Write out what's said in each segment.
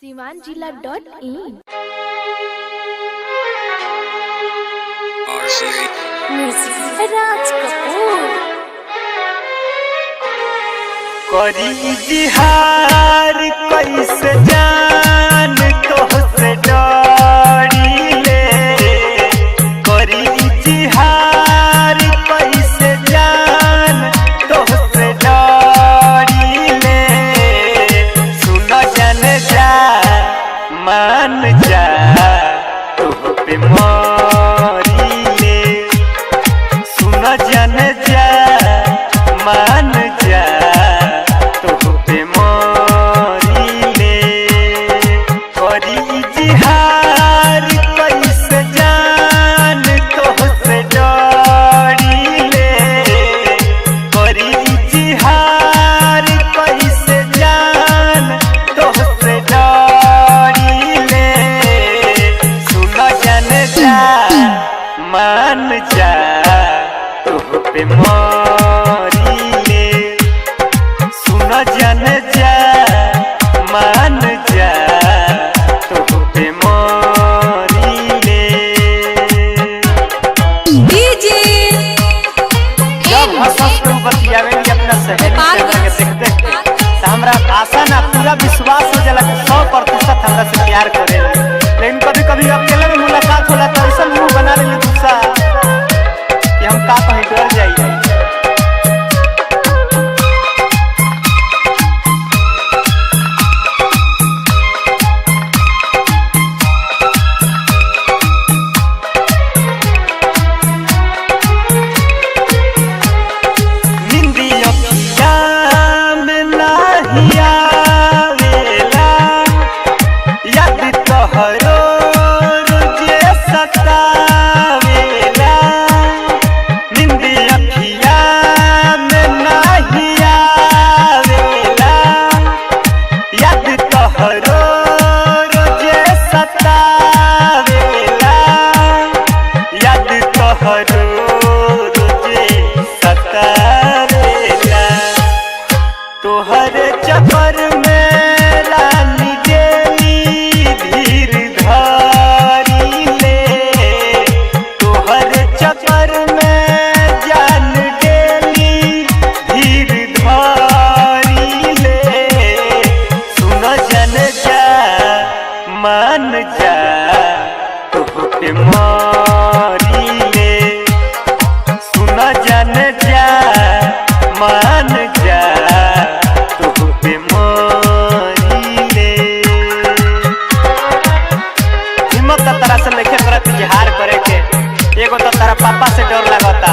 siwanjila.in Raj Kapoor करी इतिहार कैसे जान तोहसे डरी ले करी इतिहार कैसे जान तोहसे डरी ले सुन जन जा मान जा तोह पे मरी ले सुन जन जा मान जा मान जा तोह पे मरी ले सुन जन जा मान जा तोह पे मरी ले डीजे जब हंस तुम बतियावेंगे अपना सहेली से देखते हमरा आशा ना पूरा विश्वास हो जाला कि 100% हमरा से प्यार करेला लेकिन कभी कभी अकेले में मुलाकात होला तो ऐसा मुंह बना ले गुस्सा कि हम का कहीं डर जाइए तोहर चक्कर में रानी देली धीर धारी ले तोहर चक्कर में जान देली धीर धारी ले सुन जन जा मान जा तोह पे मरी ले सुन जन जा मान जा इजहार करे के एगो तो तारा पापा से डर लगता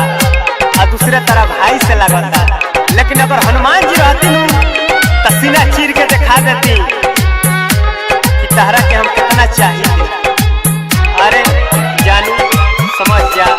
और दूसरे तारा भाई से लगता लेकिन अगर हनुमान जी रहती तो सीना चीर के दिखा देती कि तारा के हम कितना चाहिए। अरे जानू समझ जा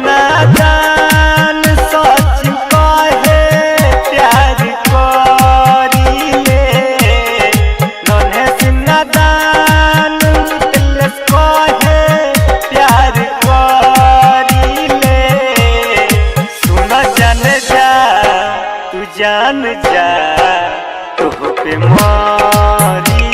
नादान सच कहे प्यार करी ले नन्हे से नादान कहे प्यार करी ले सुन जन जा तू जान जा तोह पे मरी